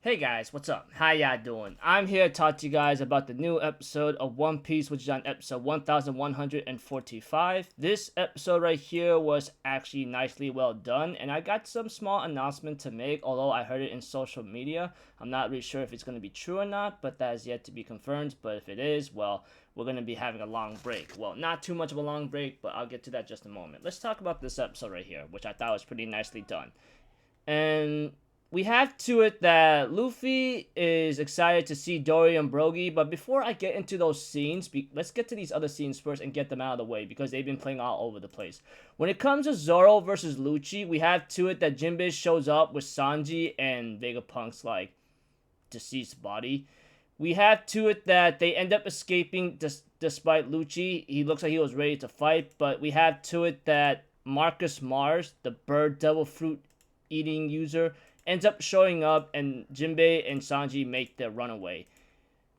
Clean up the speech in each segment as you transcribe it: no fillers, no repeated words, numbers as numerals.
Hey guys, what's up? How y'all doing? I'm here to talk to you guys about the new episode of One Piece, which is on episode 1145. This episode right here was actually nicely well done, and I got some small announcement to make, although I heard it in social media. I'm not really sure if it's going to be true or not, but that is yet to be confirmed. But if it is, well, we're going to be having a long break. Well, not too much of a long break, but I'll get to that just a moment. Let's talk about this episode right here, which I thought was pretty nicely done. And we have to it that Luffy is excited to see Dory and Brogy, but before I get into those scenes, let's get to these other scenes first and get them out of the way because they've been playing all over the place. When it comes to Zoro versus Lucci, we have to it that Jinbei shows up with Sanji and Vegapunk's like deceased body. We have to it that they end up escaping despite Lucci. He looks like he was ready to fight, but we have to it that Marcus Mars, the bird devil fruit eating user, ends up showing up and Jinbei and Sanji make their runaway.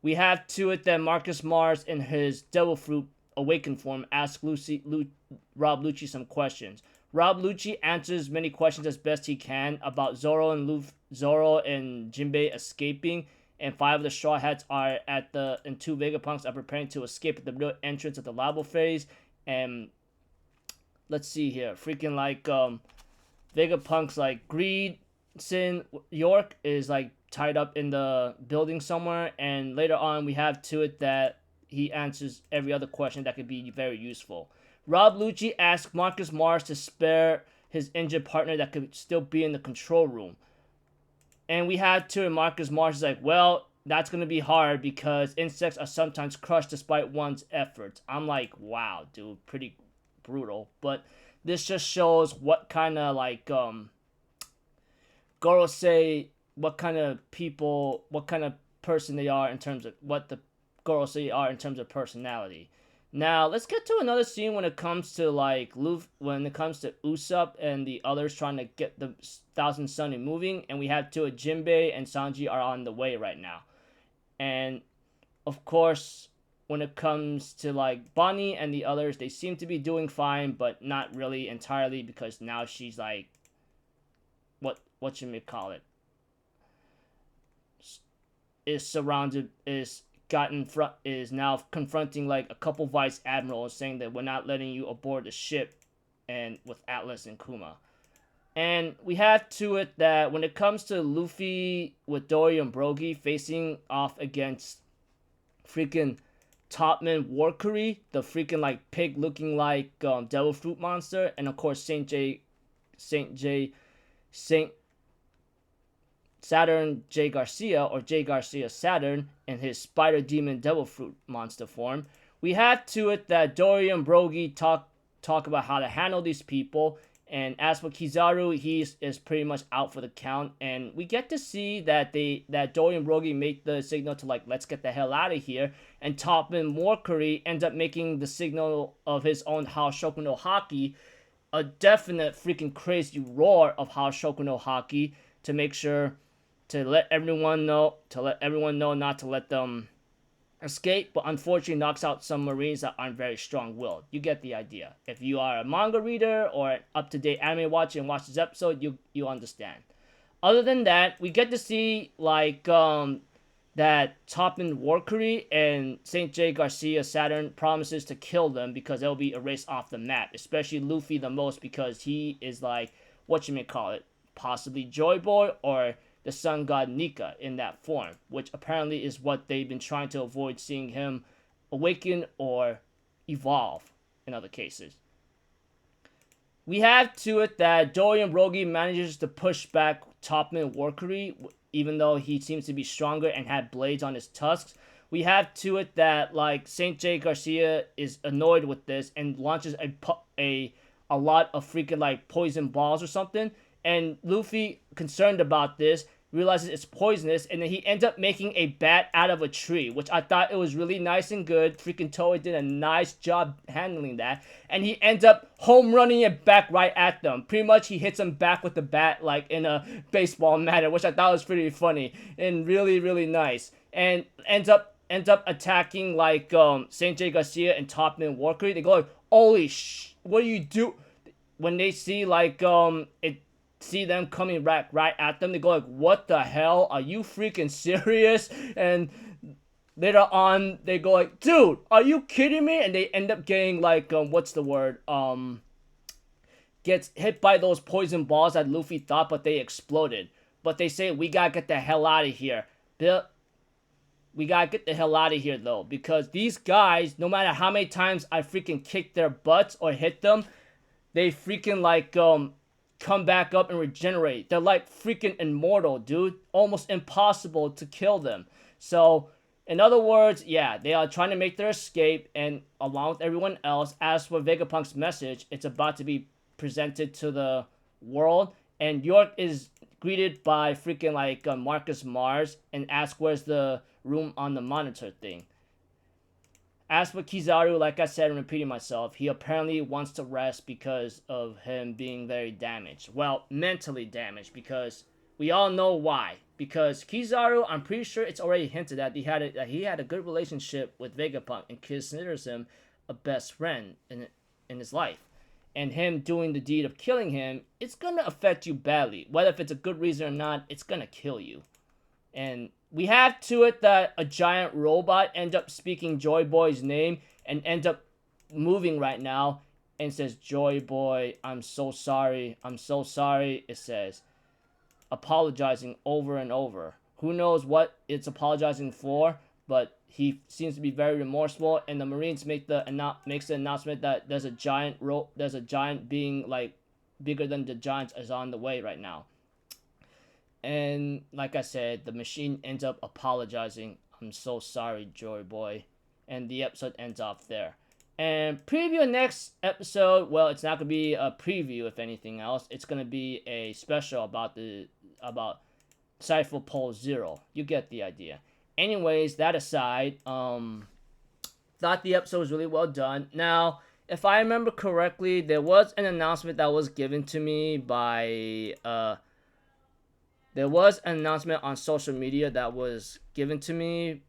We have to it that Marcus Mars in his Devil Fruit awakened form asks Rob Lucci some questions. Rob Lucci answers many questions as best he can about Zoro and Jinbei escaping, and 5 of the Straw Hats are and 2 Vegapunks are preparing to escape at the real entrance of the lava phase. And let's see here, Vegapunk's like Greed Sin York is like tied up in the building somewhere, and later on we have to it that he answers every other question that could be very useful. Rob Lucci asks Marcus Mars to spare his injured partner that could still be in the control room, and we have to it Marcus Mars is like, well, that's gonna be hard because insects are sometimes crushed despite one's efforts. I'm like, wow, dude, pretty brutal, but this just shows what kind of like Gorosei, what kind of person they are in terms of what the Gorosei are in terms of personality. Now, let's get to another scene when it comes to like when it comes to Usopp and the others trying to get the Thousand Sunny moving, and we have to Jinbei and Sanji are on the way right now. And of course, when it comes to like Bonnie and the others, they seem to be doing fine, but not really entirely because now she's like what you may call it, is now confronting like a couple vice admirals saying that we're not letting you aboard the ship, and with Atlas and Kuma. And we have to it that when it comes to Luffy with Dory and Brogy facing off against freaking Topman Warkery, the freaking like pig looking like devil fruit monster, and of course Saint Saturn J. Garcia, or J. Garcia Saturn, in his Spider Demon Devil Fruit monster form. We have to it that Dory and Brogy talk about how to handle these people, and as for Kizaru, he is pretty much out for the count, and we get to see that Dory and Brogy make the signal to like, let's get the hell out of here, and Topman Warkery ends up making the signal of his own Haoshoku no Haki, a definite freaking crazy roar of Haoshoku no Haki, to make sure to let everyone know not to let them escape, but unfortunately knocks out some Marines that aren't very strong-willed. You get the idea. If you are a manga reader or an up-to-date anime watcher and watch this episode, you understand. Other than that, we get to see like that Topman Warkery and Saint J. Garcia Saturn promises to kill them because they'll be erased off the map, especially Luffy the most because he is like, what you may call it, possibly Joy Boy or the sun god Nika in that form, which apparently is what they've been trying to avoid seeing him awaken or evolve in other cases. We have to it that Dory and Brogy manages to push back Topman Warkery, even though he seems to be stronger and had blades on his tusks. We have to it that like Saint J. Garcia is annoyed with this and launches a lot of freaking like poison balls or something, and Luffy, concerned about this, realizes it's poisonous, and then he ends up making a bat out of a tree, which I thought it was really nice and good. Freaking Toei did a nice job handling that, and he ends up home running it back right at them. Pretty much he hits them back with the bat like in a baseball manner, which I thought was pretty funny and really, really nice, and ends up attacking like Saint J. Garcia and Topman Warkery. They go like, holy what do you do? When they see like see them coming right at them, they go like, what the hell? Are you freaking serious? And later on, they go like, dude, are you kidding me? And they end up getting like, what's the word? Gets hit by those poison balls that Luffy thought, but they exploded. But they say, we gotta get the hell out of here. We gotta get the hell out of here, though. Because these guys, no matter how many times I freaking kick their butts or hit them, they freaking, like, come back up and regenerate. They're, like, freaking immortal, dude. Almost impossible to kill them. So, in other words, yeah, they are trying to make their escape. And along with everyone else, as for Vegapunk's message, it's about to be presented to the world. And York is greeted by freaking, like, Marcus Mars and asks where's the room on the monitor thing. As for Kizaru, like I said, I'm repeating myself, he apparently wants to rest because of him being very damaged. Well, mentally damaged, because we all know why. Because Kizaru, I'm pretty sure it's already hinted at that he had a good relationship with Vegapunk and considers him a best friend in his life. And him doing the deed of killing him, it's gonna affect you badly. Whether if it's a good reason or not, it's gonna kill you. And we have to it that a giant robot ends up speaking Joy Boy's name and ends up moving right now and says, Joy Boy, I'm so sorry, it says. Apologizing over and over. Who knows what it's apologizing for, but he seems to be very remorseful, and the Marines makes the announcement that there's a giant being like bigger than the giants is on the way right now. And like I said, the machine ends up apologizing. I'm so sorry, Joy Boy. And the episode ends off there. And preview next episode, well, it's not going to be a preview, if anything else. It's going to be a special about Cypher Pole Zero. You get the idea. Anyways, that aside, thought the episode was really well done. Now, if I remember correctly, there was an announcement that was given to me by, there was an announcement on social media that was given to me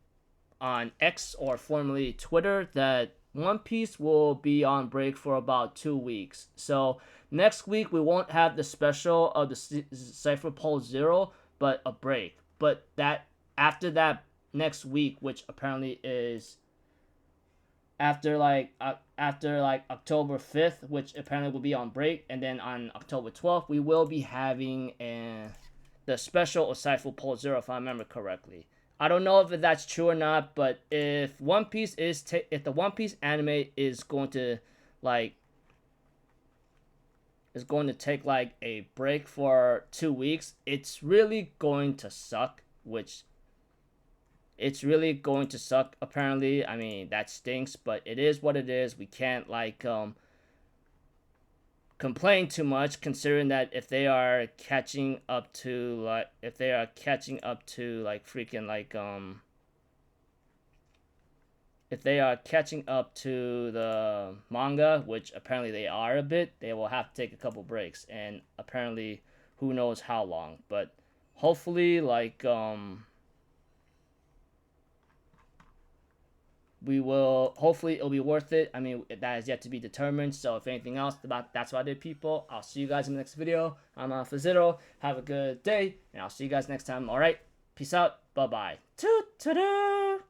on X, or formerly Twitter, that One Piece will be on break for about 2 weeks. So next week we won't have the special of the Cypher Pole Zero, but a break. But that after that next week, which apparently is after October 5th, which apparently will be on break, and then on October 12th we will be having the special of Cypher Pole Zero, if I remember correctly. I don't know if that's true or not, but if One Piece if the One Piece anime is going to take like a break for 2 weeks, it's really going to suck. It's really going to suck. Apparently, I mean that stinks, but it is what it is. We can't complain too much, considering that if they are catching up to the manga, which apparently they are a bit, they will have to take a couple breaks, and apparently who knows how long. But hopefully hopefully it'll be worth it. I mean, that is yet to be determined. So if anything else, that's what I did, people. I'll see you guys in the next video. I'm Fazito. Have a good day, and I'll see you guys next time. All right, peace out. Bye bye. Toot toot.